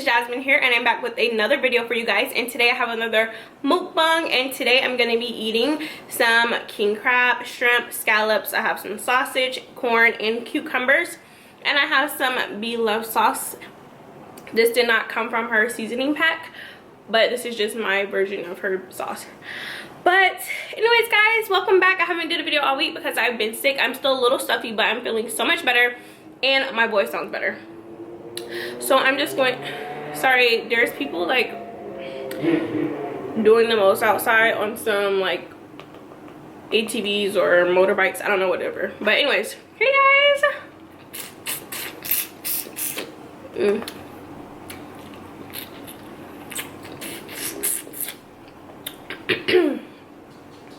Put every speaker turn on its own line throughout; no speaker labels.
it's Jasmine here, and I'm back with another video for you guys. And today I have another mukbang, and today I'm gonna be eating some king crab, shrimp, scallops. I have some sausage, corn, and cucumbers, and I have some Bloves sauce. This did not come from her seasoning pack, but this is just my version of her sauce. But anyways guys, welcome back. I haven't did a video all week because I've been sick. I'm still a little stuffy, but I'm feeling so much better and my voice sounds better. So I'm just going, sorry, there's people like doing the most outside on some like ATVs or motorbikes, I don't know, whatever. But anyways, hey guys.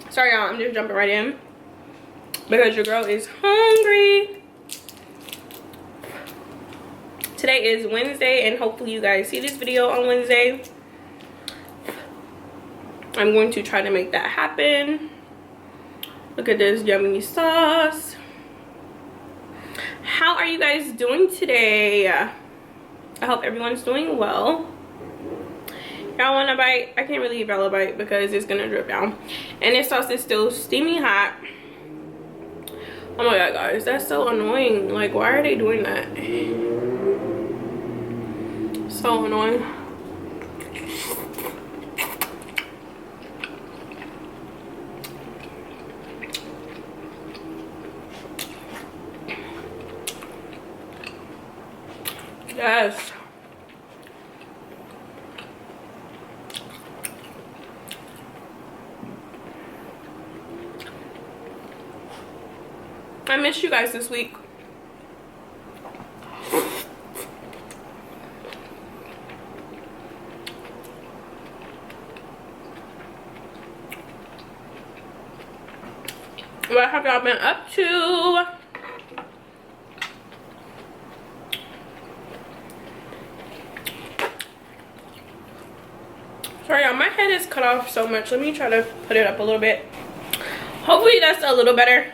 Sorry y'all, I'm just jumping right in because your girl is hungry. Today is Wednesday, and hopefully you guys see this video on Wednesday. I'm going to try to make that happen. Look at this yummy sauce. How are you guys doing today? I hope everyone's doing well. Y'all want a bite? I can't really give y'all a bite because it's gonna drip down, and this sauce is still steaming hot. Oh my god guys, that's so annoying. Like, why are they doing that? So annoying. Yes. I missed you guys this week. What have y'all been up to? Sorry y'all, my head is cut off so much. Let me try to put it up a little bit. Hopefully that's a little better.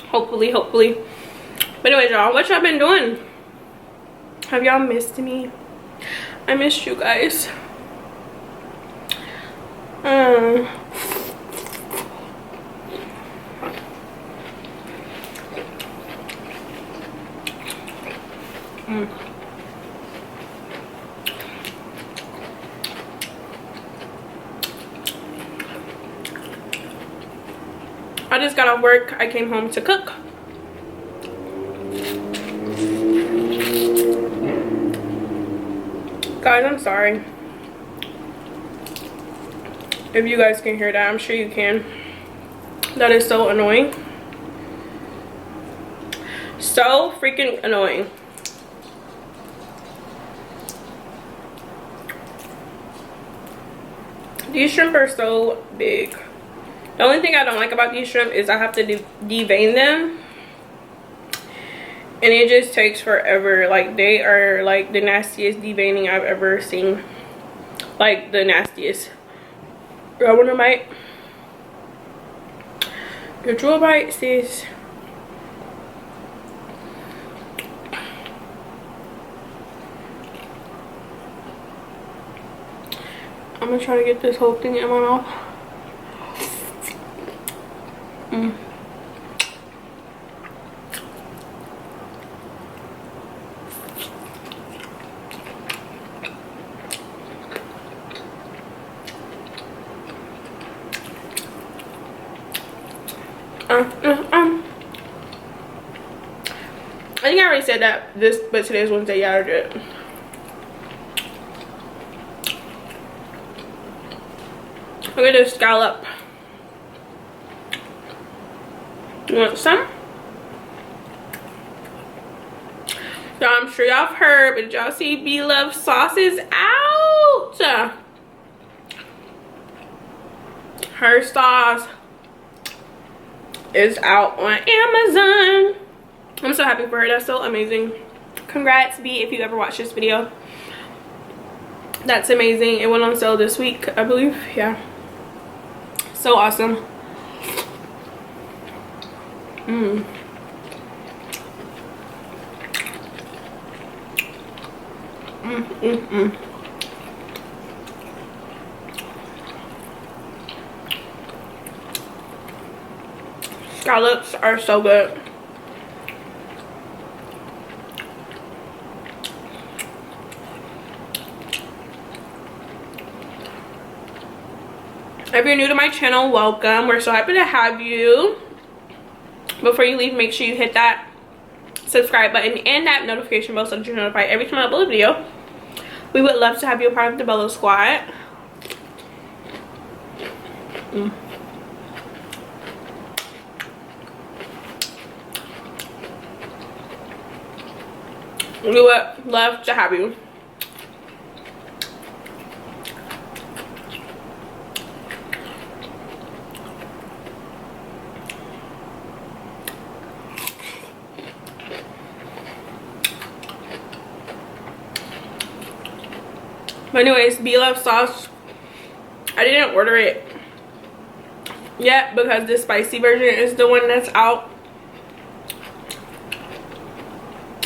Hopefully. But anyways y'all, what y'all been doing? Have y'all missed me? I missed you guys. I just got off work. I came home to cook. Guys, I'm sorry if you guys can hear that. I'm sure you can. That is so annoying. So freaking annoying. These shrimp are so big. The only thing I don't like about these shrimp is I have to devein them, and it just takes forever. Like, they are like the nastiest deveining I've ever seen. Like, the nastiest. Y'all want a bite? Get you a bite, sis. I'm gonna try to get this whole thing in my mouth. I think I already said that but today's Wednesday. Yeah, I did. Look at this scallop. You want some? So I'm sure y'all have heard, but did y'all see Bloves sauce is out? Her sauce is out on Amazon. I'm so happy for her. That's so amazing. Congrats, B, if you ever watch this video. That's amazing. It went on sale this week, I believe. Yeah. So awesome. Scallops are so good. If you're new to my channel, welcome. We're so happy to have you. Before you leave, make sure you hit that subscribe button and that notification bell so that you're notified every time I upload a video. We would love to have you a part of the Bello Squad. We would love to have you. But anyways, Bloves sauce, I didn't order it yet because the spicy version is the one that's out.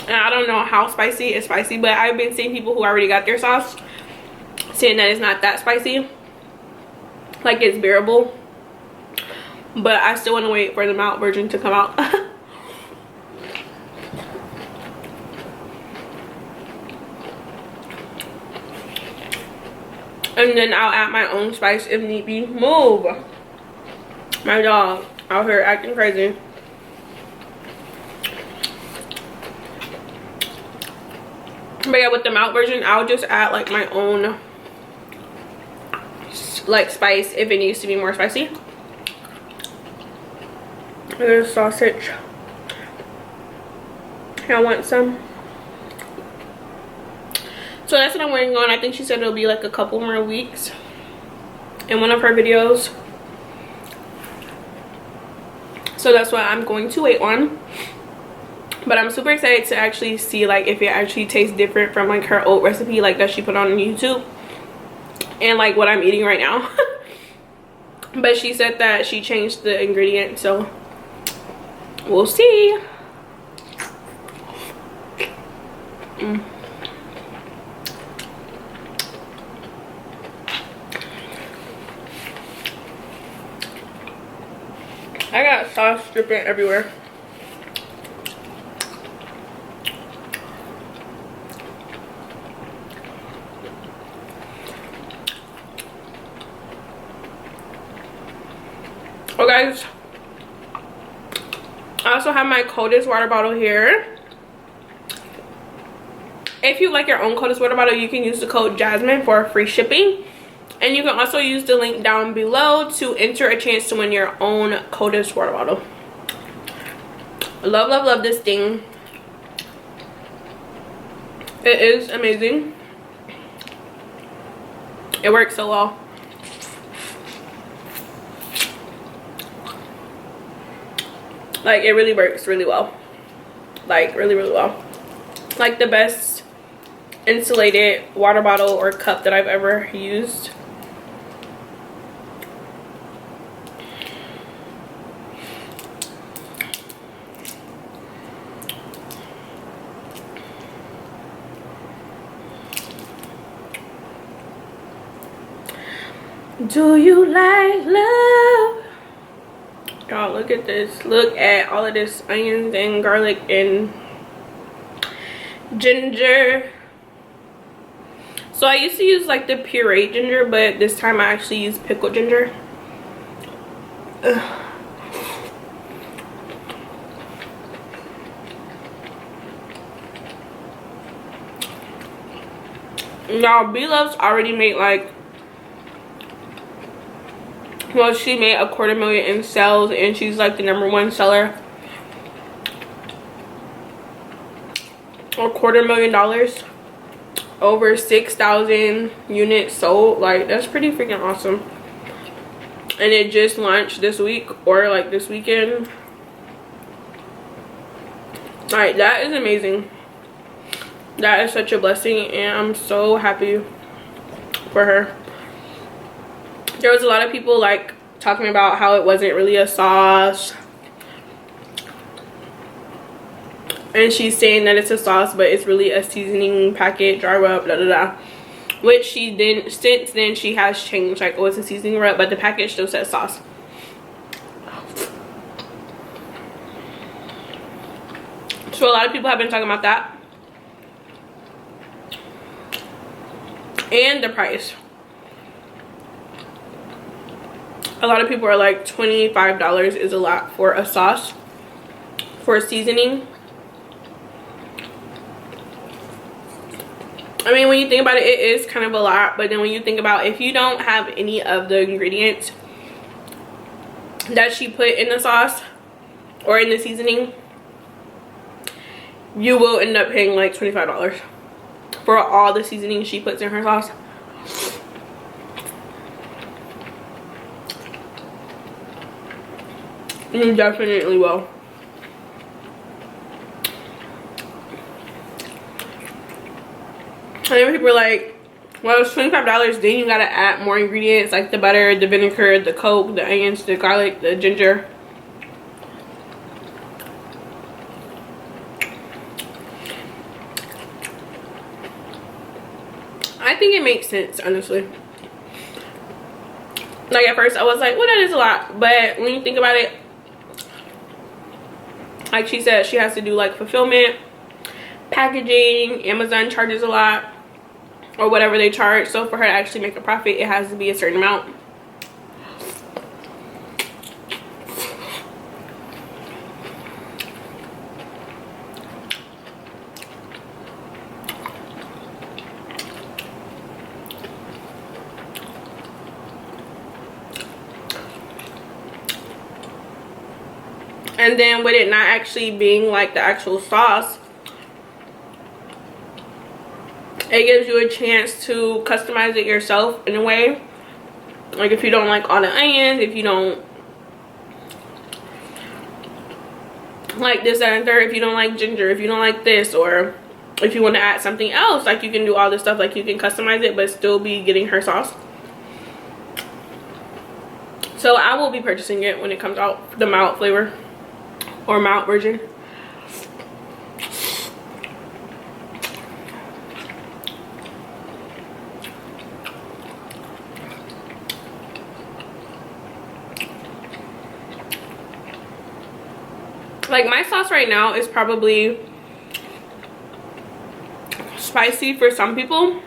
And I don't know how spicy it's spicy, but I've been seeing people who already got their sauce saying that it's not that spicy. Like, it's bearable. But I still want to wait for the mild version to come out. And then I'll add my own spice if need be. Move! My dog out here acting crazy. But yeah, with the mild version, I'll just add like my own like spice if it needs to be more spicy. There's sausage. I want some. So that's what I'm waiting on. I think she said it'll be like a couple more weeks in one of her videos. So that's what I'm going to wait on. But I'm super excited to actually see like if it actually tastes different from like her old recipe like that she put on YouTube. And like what I'm eating right now. But she said that she changed the ingredients, so we'll see. I got sauce dripping everywhere. Oh guys, I also have my coldest water bottle here. If you like your own coldest water bottle, you can use the code Jazmine for free shipping. And you can also use the link down below to enter a chance to win your own coldest water bottle. Love, love, love this thing. It is amazing. It works so well. Like, it really works really well. Like, really, really well. Like, the best insulated water bottle or cup that I've ever used. Do you like love? Y'all, look at this. Look at all of this onions and garlic and ginger. So I used to use like the pureed ginger, but this time I actually use pickled ginger. Ugh. Now, Bloves already made like, well, she made a $250,000 in sales, and she's like the #1 seller. A $250,000, over 6,000 units sold. Like, that's pretty freaking awesome. And it just launched this week, or like this weekend. Like, that is amazing. That is such a blessing, and I'm so happy for her. There was a lot of people like talking about how it wasn't really a sauce and she's saying that it's a sauce, but it's really a seasoning packet, dry rub, da da da. Which she then, since then, she has changed. Like, oh, it's a seasoning rub, but the package still says sauce. So a lot of people have been talking about that. And the price. A lot of people are like, $25 is a lot for a sauce, for a seasoning. I mean, when you think about it, it is kind of a lot. But then when you think about, if you don't have any of the ingredients that she put in the sauce or in the seasoning, you will end up paying like $25 for all the seasoning she puts in her sauce. You definitely will. And then people are like, well, it's $25, then you gotta add more ingredients like the butter, the vinegar, the Coke, the onions, the garlic, the ginger. I think it makes sense, honestly. Like, at first I was like, well, that is a lot. But when you think about it, like she said, she has to do like fulfillment, packaging. Amazon charges a lot, or whatever they charge. So for her to actually make a profit, it has to be a certain amount. And then with it not actually being like the actual sauce, it gives you a chance to customize it yourself in a way. Like, if you don't like all the onions, if you don't like this, that, and third, if you don't like ginger, if you don't like this, or if you want to add something else, like, you can do all this stuff. Like, you can customize it but still be getting her sauce. So I will be purchasing it when it comes out, the mild flavor or mild version. Like, my sauce right now is probably spicy for some people,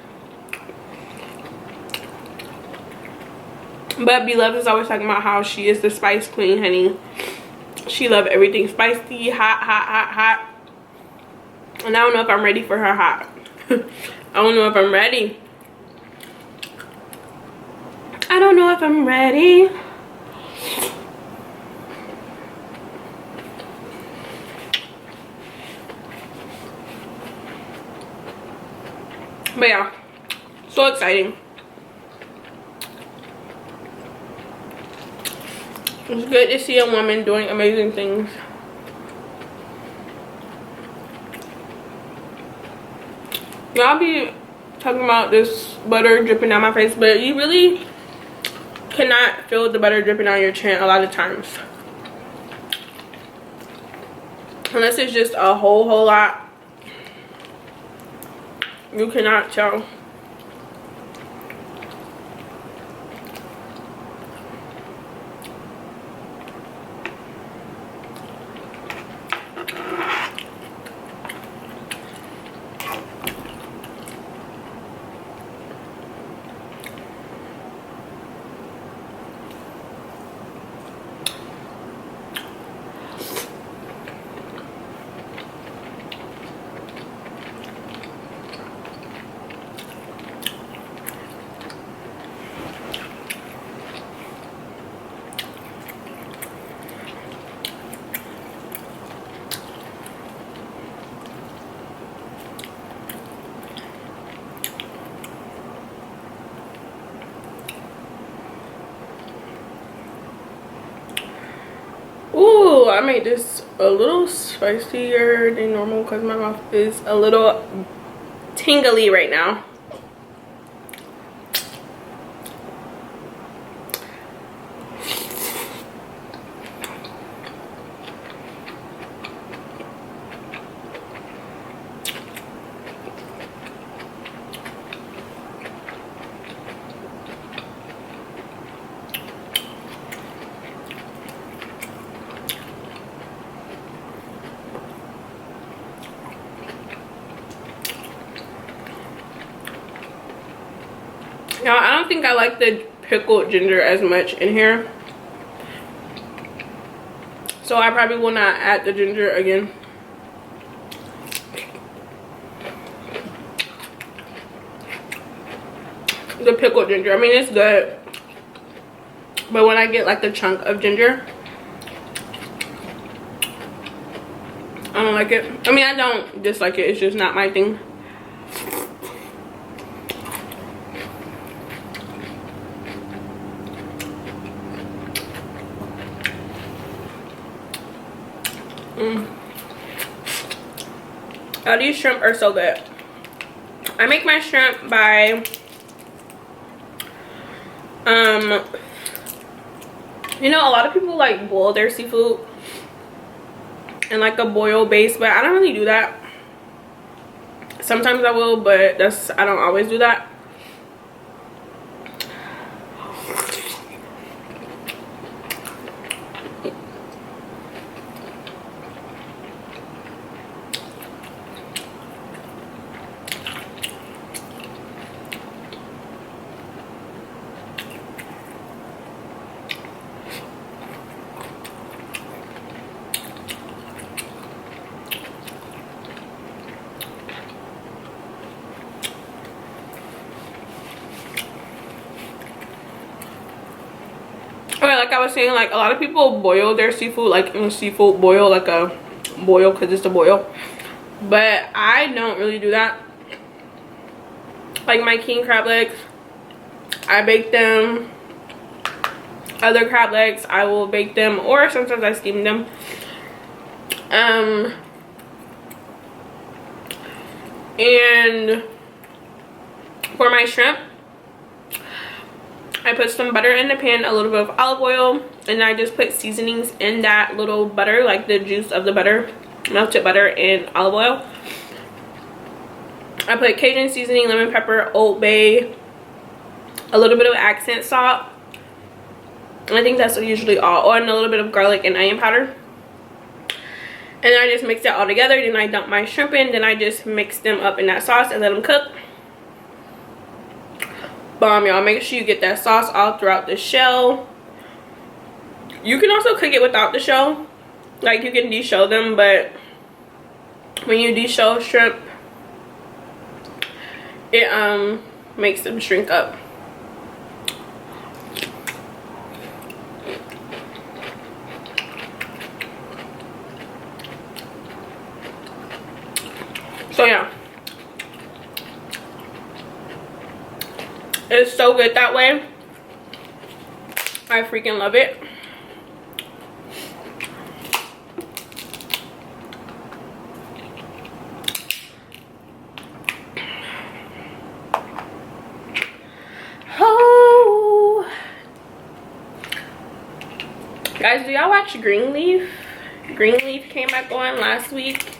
but Beloved is always talking about how she is the spice queen, honey. She loves everything spicy, hot, hot, hot, hot. And I don't know if I'm ready for her hot. I don't know if I'm ready. I don't know if I'm ready. But yeah, so exciting. It's good to see a woman doing amazing things. Y'all be talking about this butter dripping down my face, but you really cannot feel the butter dripping down your chin a lot of times. Unless it's just a whole lot. You cannot tell. Ooh, I made this a little spicier than normal because my mouth is a little tingly right now. Now, I don't think I like the pickled ginger as much in here. So I probably will not add the ginger again. The pickled ginger, I mean, it's good. But when I get like the chunk of ginger, I don't like it. I mean, I don't dislike it. It's just not my thing. Oh, these shrimp are so good. I make my shrimp by you know, a lot of people like boil their seafood in like a boil base, but I don't really do that. Sometimes I will, but I don't always do that. Okay, like I was saying, like a lot of people boil their seafood, like in a seafood boil, like a boil because it's a boil. But I don't really do that. Like my king crab legs, I bake them. Other crab legs, I will bake them, or sometimes I steam them. And for my shrimp, I put some butter in the pan, a little bit of olive oil, and I just put seasonings in that little butter, like the juice of the butter, melted butter and olive oil. I put Cajun seasoning, lemon pepper, Old Bay, a little bit of accent salt. I think that's usually all. Oh, and a little bit of garlic and onion powder. And then I just mix it all together. Then I dump my shrimp in. Then I just mix them up in that sauce and let them cook. Bomb, y'all. Make sure you get that sauce all throughout the shell. You can also cook it without the shell. Like, you can de-shell them, but when you de-shell shrimp, it makes them shrink up. So yeah, it's so good that way. I freaking love it. Oh, guys, do y'all watch Greenleaf? Greenleaf came back on last week.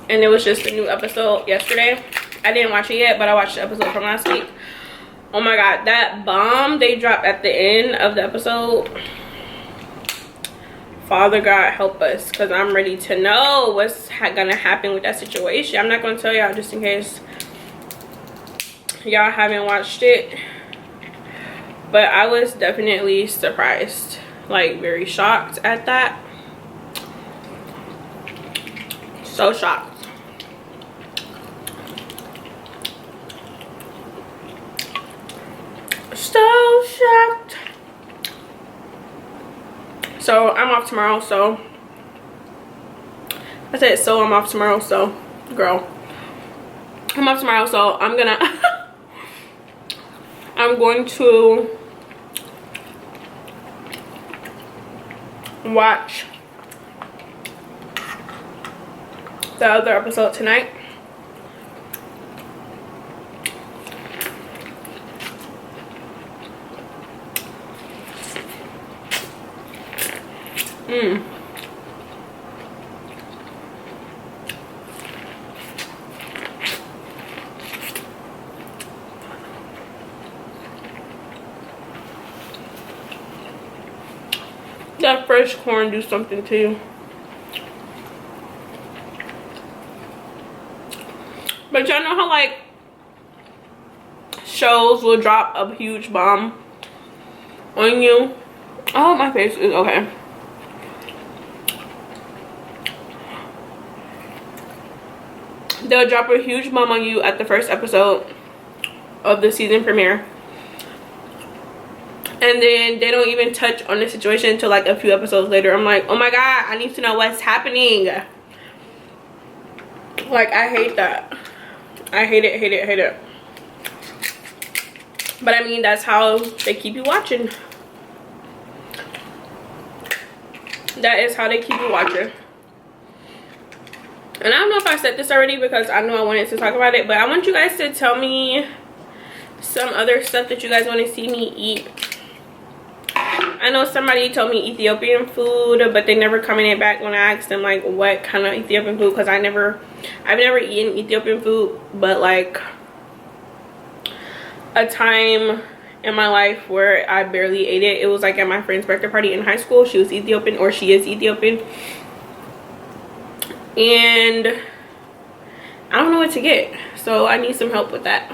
And it was just a new episode yesterday. I didn't watch it yet, but I watched the episode from last week. Oh my god, that bomb they dropped at the end of the episode. Father God help us, because I'm ready to know what's gonna happen with that situation. I'm not gonna tell y'all just in case y'all haven't watched it. But I was definitely surprised. Like, very shocked at that. So shocked. So shocked. So I'm off tomorrow, so I said so I'm off tomorrow, so girl, I'm off tomorrow, so I'm gonna I'm going to watch the other episode tonight. That fresh corn do something to you. But y'all know how like shows will drop a huge bomb on you. Oh, my face is okay. They'll drop a huge bomb on you at the first episode of the season premiere, and then they don't even touch on the situation until like a few episodes later. I'm like, oh my god, I need to know what's happening. Like, I hate that. I hate it, hate it, hate it. But I mean, that's how they keep you watching. That is how they keep you watching. And I don't know if I said this already because I know I wanted to talk about it, but I want you guys to tell me some other stuff that you guys want to see me eat. I know somebody told me Ethiopian food, but they never commented back when I asked them like what kind of Ethiopian food, because I've never eaten Ethiopian food, but like a time in my life where I barely ate it. It was like at my friend's birthday party in high school. She was Ethiopian, or she is Ethiopian, and I don't know what to get, so I need some help with that.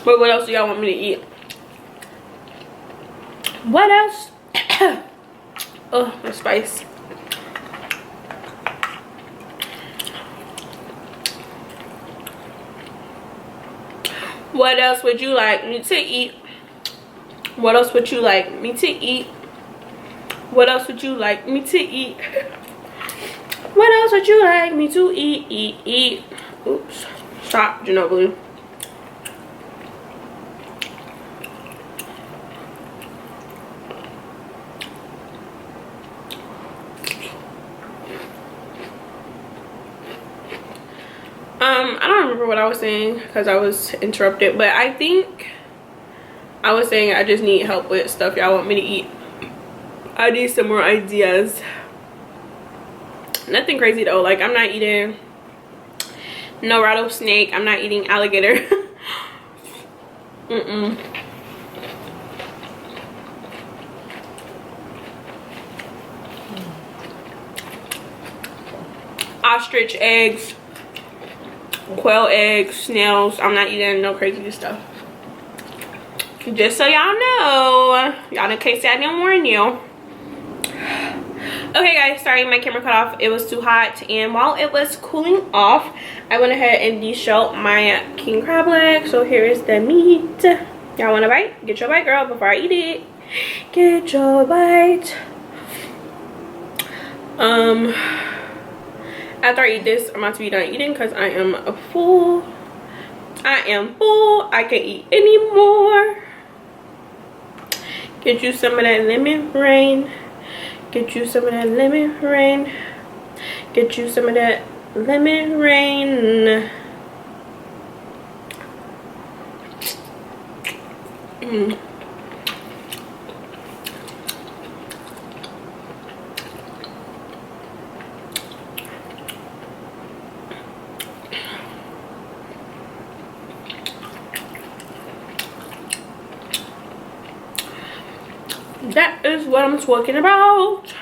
But what else do y'all want me to eat? What else? Oh, the spice. What else would you like me to eat? What else would you like me to eat? What else would you like me to eat? What else would you like me to eat? Oops. Stop, Ginobili. I don't remember what I was saying because I was interrupted, but I think I was saying I just need help with stuff y'all want me to eat. I need some more ideas. Nothing crazy though. Like, I'm not eating no rattlesnake. I'm not eating alligator. Ostrich eggs, quail eggs, snails. I'm not eating no crazy stuff. Just so y'all know. Y'all in case I didn't warn you. Okay guys, sorry my camera cut off. It was too hot, and while it was cooling off, I went ahead and deshelled my king crab leg. So here is the meat. Y'all want a bite? Get your bite, girl, before I eat it. Get your bite. After I eat this, I'm about to be done eating because I am full. I am full. I can't eat anymore. Get you some of that lemon rain. Get you some of that lemon rain. Get you some of that lemon rain. That is what I'm talking about.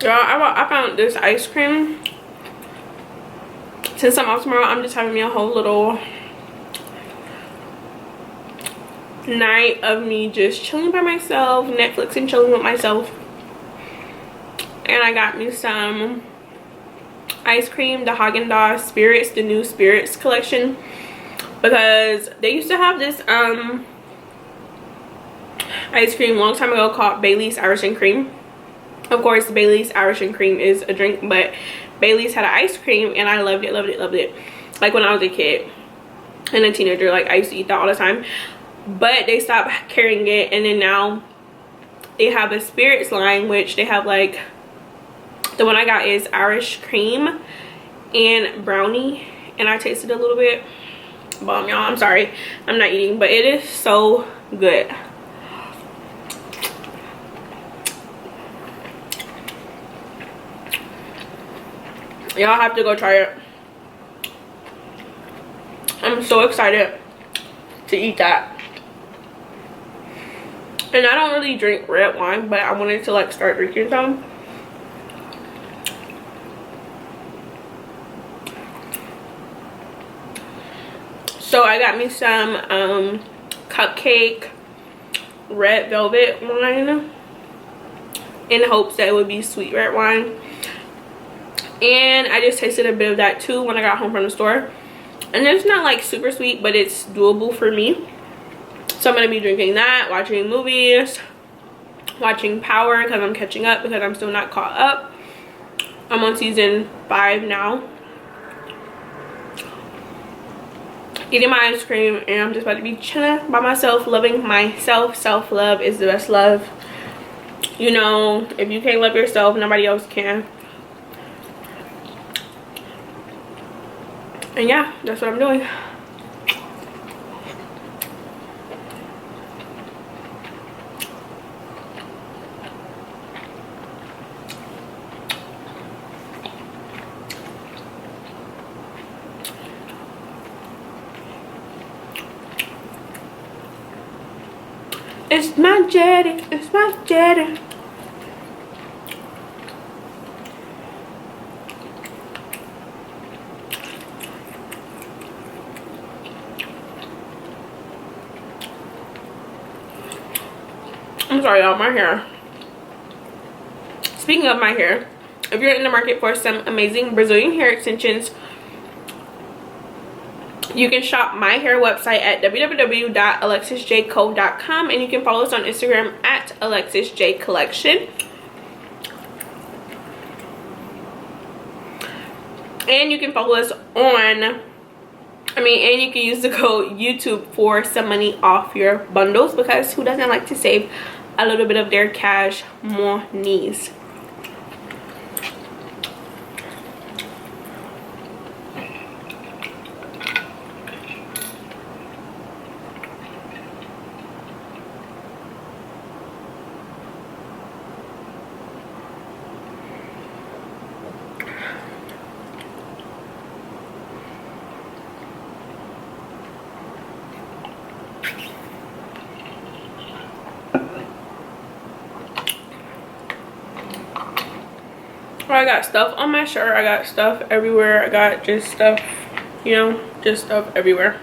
Y'all, I found this ice cream. Since I'm off tomorrow, I'm just having me a whole little night of me just chilling by myself, Netflix and chilling with myself. And I got me some ice cream, the Haagen-Dazs Spirits, the new Spirits collection, because they used to have this ice cream a long time ago called Bailey's Irish and Cream. Of course, Bailey's Irish and Cream is a drink, but Bailey's had an ice cream and I loved it, loved it, loved it. Like when I was a kid and a teenager, like I used to eat that all the time. But they stopped carrying it, and then now they have a Spirits line, which they have like, the one I got is Irish cream and brownie, and I tasted a little bit. Bomb, y'all. I'm sorry, I'm not eating, but it is so good. Y'all have to go try it. I'm so excited to eat that. And I don't really drink red wine, but I wanted to like start drinking some. So I got me some cupcake red velvet wine in hopes that it would be sweet red wine. And I just tasted a bit of that too when I got home from the store. And it's not like super sweet, but it's doable for me. So I'm going to be drinking that, watching movies, watching Power because I'm catching up because I'm still not caught up. I'm on season 5 now. Eating my ice cream, and I'm just about to be chilling by myself, loving myself. Self-love is the best love. You know, if you can't love yourself, nobody else can. And yeah, that's what I'm doing. It's my jetty, it's my jetty. I'm sorry y'all, my hair. Speaking of my hair, if you're in the market for some amazing Brazilian hair extensions, you can shop my hair website at www.alexisjco.com, and you can follow us on Instagram at alexisjcollection. And you can follow us on, and you can use the code YouTube for some money off your bundles, because who doesn't like to save a little bit of their cash monies? I got stuff on my shirt, I got stuff everywhere, I got just stuff, you know, just stuff everywhere.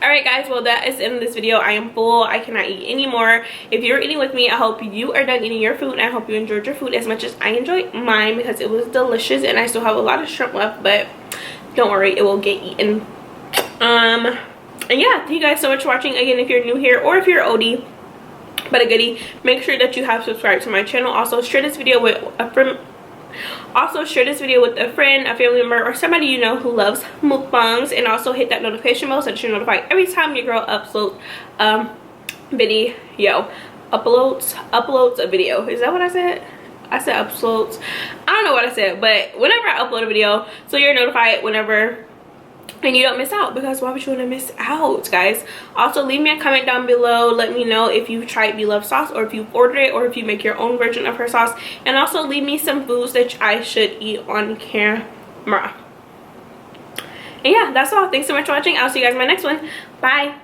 Alright guys, well that is the end of this video. I am full, I cannot eat anymore. If you're eating with me, I hope you are done eating your food, and I hope you enjoyed your food as much as I enjoyed mine, because it was delicious, and I still have a lot of shrimp left, but don't worry, it will get eaten. And yeah, thank you guys so much for watching. Again, if you're new here or if you're oldie but a goodie, make sure that you have subscribed to my channel. Also share this video with a friend. Also share this video with a friend, a family member, or somebody you know who loves mukbangs. And also hit that notification bell so that you're notified every time your girl uploads video. Uploads a video. Is that what I said? I said uploads. I don't know what I said, but whenever I upload a video, so you're notified whenever, and you don't miss out, because why would you want to miss out, guys? Also leave me a comment down below, let me know if you've tried Bloves sauce, or if you've ordered it, or if you make your own version of her sauce. And also leave me some foods that I should eat on camera. And yeah, that's all. Thanks so much for watching. I'll see you guys in my next one. Bye.